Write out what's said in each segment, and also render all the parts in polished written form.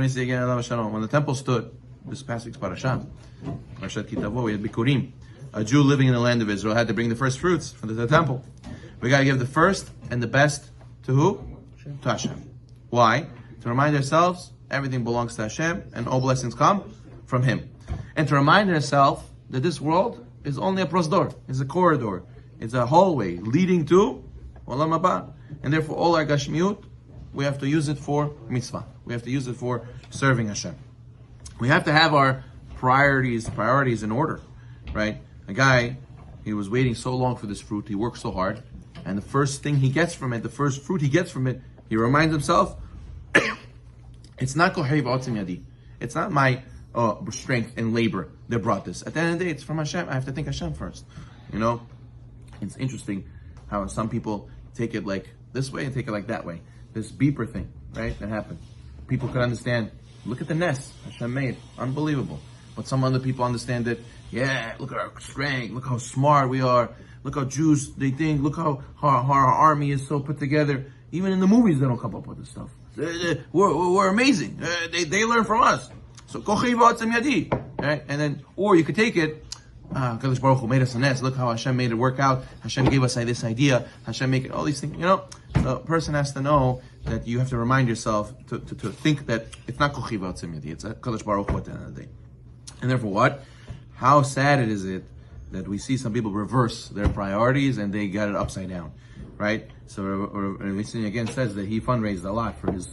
the temple stood, this past week's parasha, Parashat Kitavo, we had Bikurim. A Jew living in the land of Israel had to bring the first fruits for the temple. We got to give the first and the best to who? To Hashem. Why? To remind ourselves everything belongs to Hashem and all blessings come from Him. And to remind ourselves that this world is only a prosdor, it's a corridor, it's a hallway leading to Olam Haba. And therefore all our Gashmiut, we have to use it for mitzvah. We have to use it for serving Hashem. We have to have our priorities in order, right? A guy, he was waiting so long for this fruit, he worked so hard, and the first thing he gets from it, the first fruit he gets from it, he reminds himself, it's not kohev otzim yadi. It's not my strength and labor that brought this. At the end of the day, it's from Hashem. I have to thank Hashem first. You know, it's interesting how some people take it like this way and take it like that way. This beeper thing, right, that happened. People could understand, look at the nest Hashem made, unbelievable. But some other people understand that, yeah, look at our strength, look how smart we are, look how Jews, they think, look how our army is so put together. Even in the movies, they don't come up with this stuff. We're amazing. They learn from us. So, right? And then, or you could take it, Kadosh Baruch Hu made us a nest. Look how Hashem made it work out. Hashem gave us this idea. Hashem made it, all these things. You know, the person has to know that you have to remind yourself to think that it's not Kochi V'Otzim Yadi. It's Kadosh Baruch Hu at the end of the day. And therefore what? How sad is it that we see some people reverse their priorities and they got it upside down, right? So Nissim again says that he fundraised a lot for his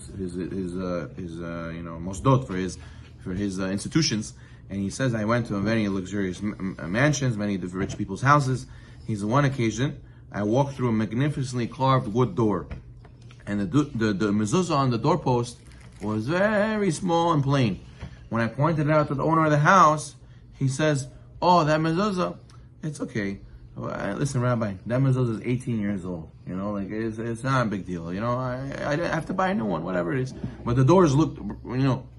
mosdot, for his institutions. And he says, I went to many luxurious mansions, many of the rich people's houses. He said, one occasion, I walked through a magnificently carved wood door. And the mezuzah on the doorpost was very small and plain. When I pointed it out to the owner of the house, he says, oh, that mezuzah, it's okay. Listen, Rabbi, that mezuzah is 18 years old. You know, like, it's not a big deal. You know, I have to buy a new one, whatever it is. But the doors looked,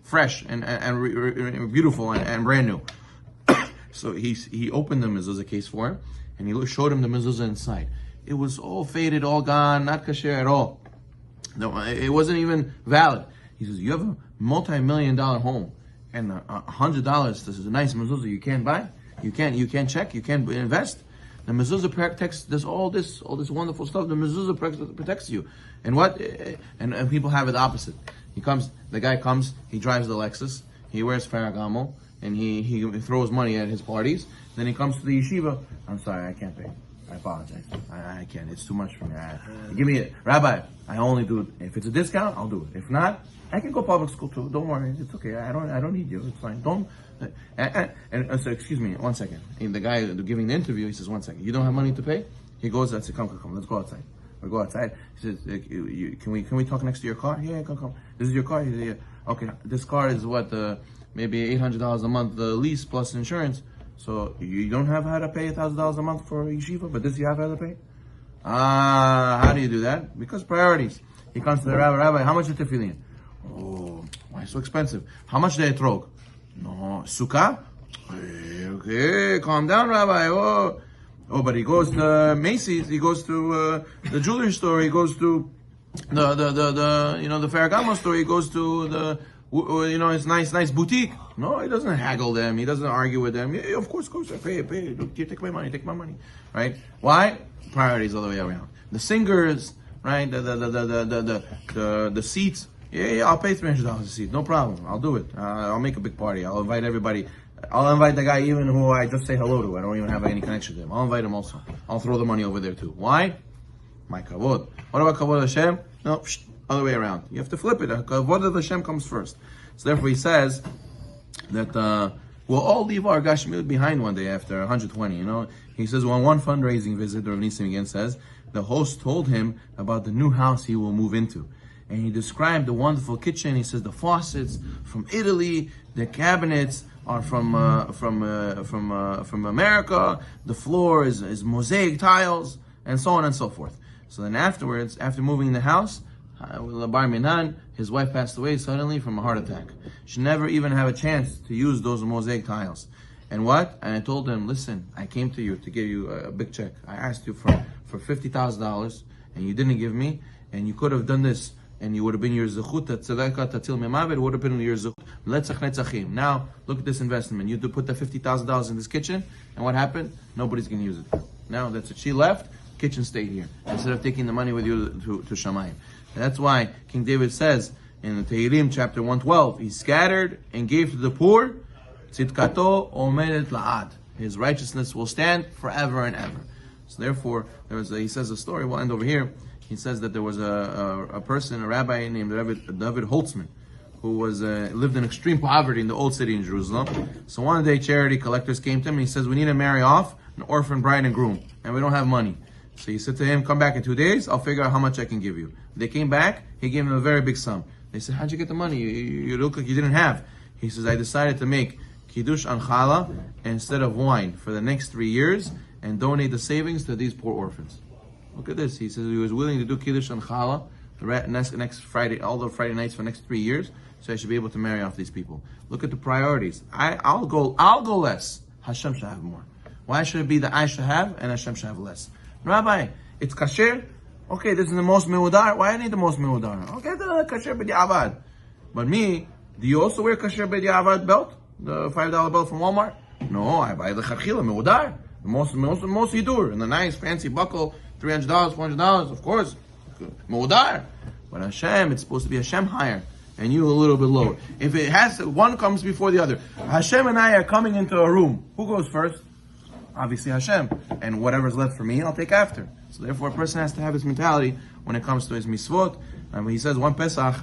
fresh and beautiful and brand new. So he opened the mezuzah case for him, and he showed him the mezuzah inside. It was all faded, all gone, not kasher at all. No, it wasn't even valid. He says, you have a multi-million-dollar home, and $100, this is a nice mezuzah you can't buy, you can't check, you can't invest. The mezuzah protects all this wonderful stuff. The mezuzah protects you. And what? And people have it opposite. The guy comes, he drives the Lexus, he wears Ferragamo, and he throws money at his parties. Then he comes to the yeshiva. I'm sorry, I can't pay. I apologize. I can't. It's too much for me. Give me it, Rabbi. I only do it if it's a discount. I'll do it. If not, I can go public school too. Don't worry. It's okay. I don't need you. It's fine. Don't. So excuse me. 1 second. And the guy giving the interview, he says, 1 second. You don't have money to pay? He goes. I said, come. Let's go outside. We go outside. He says, can we talk next to your car? Yeah, come. This is your car. He said, yeah. Okay. This car is what? Maybe $800 a month, the lease plus insurance. So you don't have how to pay $1,000 a month for yeshiva, but this you have how to pay? How do you do that? Because priorities. He comes to the rabbi, how much is tefillin? Oh, why so expensive? How much the etrog? No, sukkah? Okay, calm down, Rabbi. Oh, but he goes to Macy's, he goes to the jewelry store, he goes to the Ferragamo store, he goes to the his nice boutique. No, he doesn't haggle them. He doesn't argue with them. Yeah, of course, pay. Take my money, right? Why? Priorities all the way around. The singers, right? The seats. Yeah, I'll pay $300 a seat. No problem. I'll do it. I'll make a big party. I'll invite everybody. I'll invite the guy even who I just say hello to. I don't even have any connection to him. I'll invite him also. I'll throw the money over there too. Why? My kavod. What about kavod Hashem? No, other way around. You have to flip it. Kavod of Hashem comes first. So therefore he says that we'll all leave our Gashmiut behind one day after 120, He says, on one fundraising visit, or Nissim again says, the host told him about the new house he will move into. And he described the wonderful kitchen. He says the faucets from Italy, the cabinets are from America, the floor is mosaic tiles, and so on and so forth. So then afterwards, after moving in the house, Bar Minan, his wife passed away suddenly from a heart attack. She never even had a chance to use those mosaic tiles. And what? And I told him, listen, I came to you to give you a big check. I asked you for $50,000 and you didn't give me, and you could have done this and you would have been your zechut tzedakah tatil memavet, would have been your zechut letzach netzachim. Now look at this investment. You put the $50,000 in this kitchen, and what happened? Nobody's going to use it. Now that's it. She left. Kitchen stayed here instead of taking the money with you to Shamayim. And that's why King David says in the Tehillim chapter 112, he scattered and gave to the poor. Tzidkato omedet la'ad. His righteousness will stand forever and ever. So therefore, he says a story. We'll end over here. He says that there was a person, a rabbi named David Holtzman, who was lived in extreme poverty in the old city in Jerusalem. So one day, charity collectors came to him and he says, "We need to marry off an orphan bride and groom, and we don't have money." So he said to him, "Come back in 2 days, I'll figure out how much I can give you." They came back, he gave them a very big sum. They said, "How'd you get the money? You look like you didn't have." He says, "I decided to make Kiddush and Challah instead of wine for the next 3 years and donate the savings to these poor orphans." Look at this. He says he was willing to do Kiddush and Challah the next Friday, all the Friday nights for the next 3 years, so I should be able to marry off these people. Look at the priorities. I'll go less. Hashem should have more. Why should it be that I should have and Hashem should have less? Rabbi, it's kasher. Okay, this is the most meudar. Why I need the most meudar? Okay, the kasher b'di'avad. But me, do you also wear kasher b'di'avad belt? The $5 belt from Walmart? No, I buy the chachila meudar. The most yidur. And the nice fancy buckle, $300, $400, of course. Meudar. But Hashem, it's supposed to be Hashem higher. And you a little bit lower. If it has to, one comes before the other. Hashem and I are coming into a room. Who goes first? Obviously Hashem. And whatever's left for me, I'll take after. So therefore a person has to have this mentality when it comes to his mitzvot. And he says one Pesach,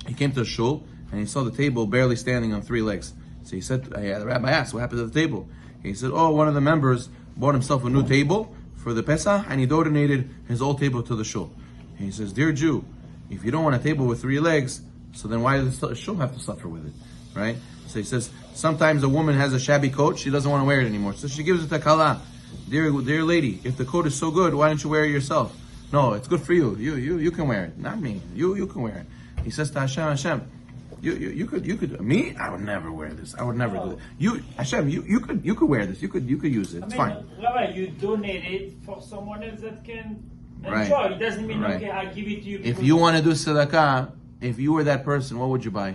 he came to a shul and he saw the table barely standing on 3 legs. So he said, the rabbi asked, what happened to the table? He said, one of the members bought himself a new table for the Pesach and he donated his old table to the shul. He says, dear Jew, if you don't want a table with 3 legs, so then why does the shul have to suffer with it? Right? So he says, sometimes a woman has a shabby coat, she doesn't want to wear it anymore. So she gives it to Kala. Dear lady, if the coat is so good, why don't you wear it yourself? No, it's good for you. You can wear it. Not me. You can wear it. He says to Hashem, you could, me? I would never wear this. I would never do it. Hashem, you could wear this. You could use it. It's fine. Rabbi, you donate it for someone else that can enjoy. Right. It doesn't mean, okay, I give it to you. If you want to do tzedakah, if you were that person, what would you buy?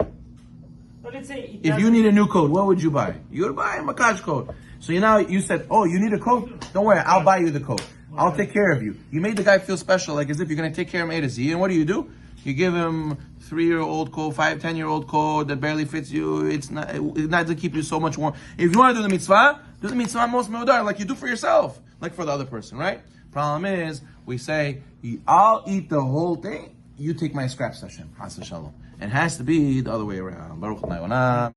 But let's say if you need a new coat, what would you buy? You would buy a Makaj coat. So you said, you need a coat? Don't worry, I'll buy you the coat. I'll take care of you. You made the guy feel special, like as if you're going to take care of him A to Z. And what do? You give him 3-year-old coat, 10-year-old coat that barely fits you. It's not to keep you so much warm. If you want to do the mitzvah most meudar, like you do for yourself, like for the other person, right? Problem is, we say, I'll eat the whole thing. You take my scraps, Hashem. Hashem shalom. It has to be the other way around. Baruch Adonai.